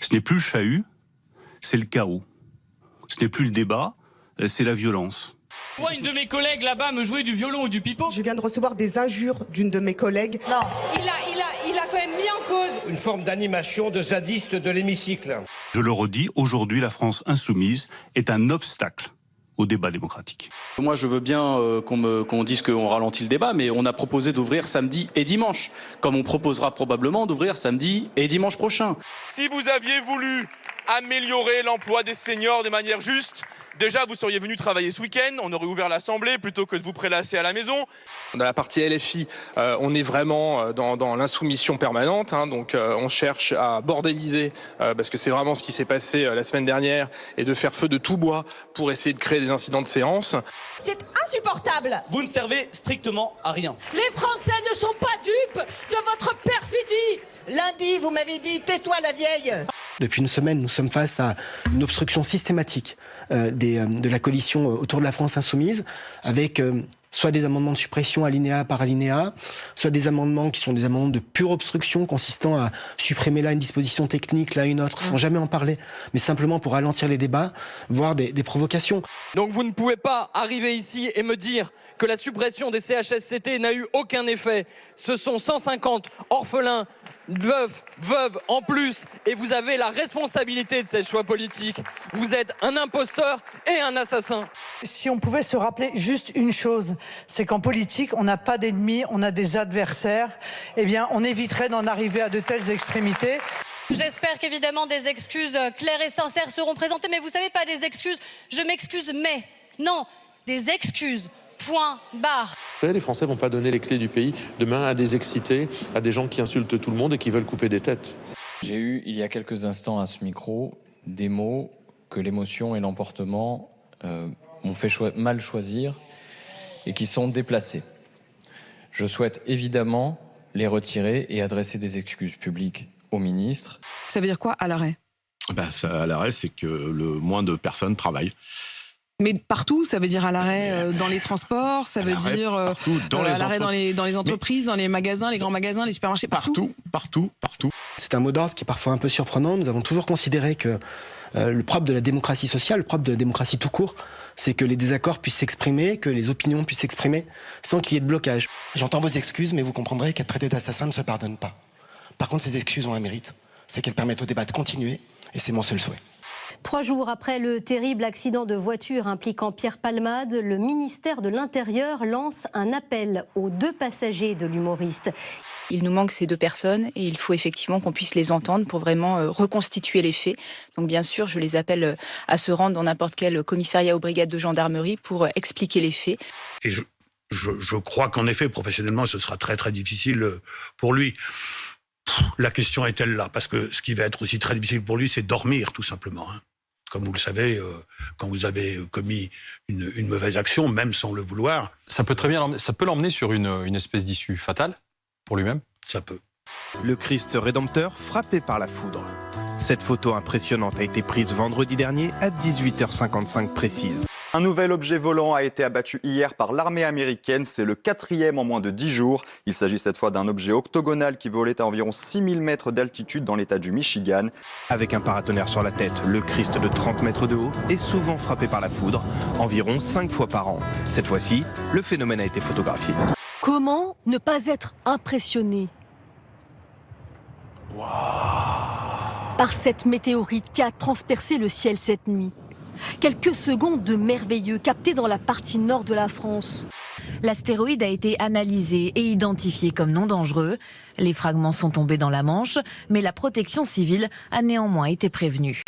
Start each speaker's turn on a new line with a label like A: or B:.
A: Ce n'est plus le chahut, c'est le chaos. Ce n'est plus le débat, c'est la violence.
B: Je vois une de mes collègues là-bas me jouer du violon ou du pipeau.
C: Je viens de recevoir des injures d'une de mes collègues.
D: Non, il a quand même mis en cause
E: une forme d'animation de zadiste de l'hémicycle.
A: Je le redis, aujourd'hui, la France insoumise est un obstacle au débat démocratique.
F: Moi, je veux bien qu'on dise qu'on ralentit le débat, mais on a proposé d'ouvrir samedi et dimanche, comme on proposera probablement d'ouvrir samedi et dimanche prochain.
G: Si vous aviez voulu améliorer l'emploi des seniors de manière juste, déjà vous seriez venu travailler ce week-end, on aurait ouvert l'Assemblée plutôt que de vous prélasser à la maison.
H: Dans la partie LFI, on est vraiment dans l'insoumission permanente, donc on cherche à bordéliser, parce que c'est vraiment ce qui s'est passé la semaine dernière, et de faire feu de tout bois pour essayer de créer des incidents de séance.
D: C'est insupportable.
I: Vous ne servez strictement à rien.
D: Les Français ne sont pas dupes de votre perfidie.
J: Lundi, vous m'avez dit « tais-toi la vieille ».
K: Depuis une semaine, nous sommes face à une obstruction systématique de la coalition autour de la France insoumise, avec soit des amendements de suppression alinéa par alinéa, soit des amendements qui sont des amendements de pure obstruction, consistant à supprimer là une disposition technique, là une autre, sans jamais en parler, mais simplement pour ralentir les débats, voire des provocations.
B: Donc vous ne pouvez pas arriver ici et me dire que la suppression des CHSCT n'a eu aucun effet. Ce sont 150 orphelins, veuves en plus, et vous avez la responsabilité de ces choix politiques. Vous êtes un imposteur et un assassin.
L: Si on pouvait se rappeler juste une chose, c'est qu'en politique, on n'a pas d'ennemis, on a des adversaires. Eh bien, on éviterait d'en arriver à de telles extrémités.
M: J'espère qu'évidemment des excuses claires et sincères seront présentées, mais vous savez, pas des excuses, je m'excuse, mais non, des excuses. Point barre.
N: Les Français ne vont pas donner les clés du pays demain à des excités, à des gens qui insultent tout le monde et qui veulent couper des têtes.
O: J'ai eu, il y a quelques instants à ce micro, des mots que l'émotion et l'emportement m'ont fait mal choisir et qui sont déplacés. Je souhaite évidemment les retirer et adresser des excuses publiques au ministre.
P: Ça veut dire quoi à l'arrêt ?
Q: À l'arrêt, c'est que le moins de personnes travaillent.
P: Mais partout, ça veut dire à l'arrêt dans les transports, ça veut dire à l'arrêt dans les entreprises, dans les magasins, les grands magasins, les supermarchés, partout.
Q: Partout.
K: C'est un mot d'ordre qui est parfois un peu surprenant. Nous avons toujours considéré que le propre de la démocratie sociale, le propre de la démocratie tout court, c'est que les désaccords puissent s'exprimer, que les opinions puissent s'exprimer, sans qu'il y ait de blocage. J'entends vos excuses, mais vous comprendrez qu'être traité d'assassin ne se pardonne pas. Par contre, ces excuses ont un mérite, c'est qu'elles permettent au débat de continuer, et c'est mon seul souhait.
R: 3 jours après le terrible accident de voiture impliquant Pierre Palmade, le ministère de l'Intérieur lance un appel aux 2 passagers de l'humoriste.
S: Il nous manque ces 2 personnes et il faut effectivement qu'on puisse les entendre pour vraiment reconstituer les faits. Donc bien sûr, je les appelle à se rendre dans n'importe quel commissariat ou brigade de gendarmerie pour expliquer les faits.
T: Et je crois qu'en effet, professionnellement, ce sera très très difficile pour lui. La question est-elle là ? Parce que ce qui va être aussi très difficile pour lui, c'est dormir, tout simplement. Comme vous le savez, quand vous avez commis une mauvaise action, même sans le vouloir...
U: Ça peut l'emmener sur une espèce d'issue fatale, pour lui-même ?
T: Ça peut.
V: Le Christ rédempteur frappé par la foudre. Cette photo impressionnante a été prise vendredi dernier à 18h55 précise.
W: Un nouvel objet volant a été abattu hier par l'armée américaine. C'est le 4e en moins de 10 jours. Il s'agit cette fois d'un objet octogonal qui volait à environ 6000 mètres d'altitude dans l'état du Michigan.
V: Avec un paratonnerre sur la tête, le Christ de 30 mètres de haut est souvent frappé par la foudre, environ 5 fois par an. Cette fois-ci, le phénomène a été photographié.
X: Comment ne pas être impressionné par cette météorite qui a transpercé le ciel cette nuit? Quelques secondes de merveilleux captés dans la partie nord de la France.
Y: L'astéroïde a été analysé et identifié comme non dangereux. Les fragments sont tombés dans la Manche, mais la protection civile a néanmoins été prévenue.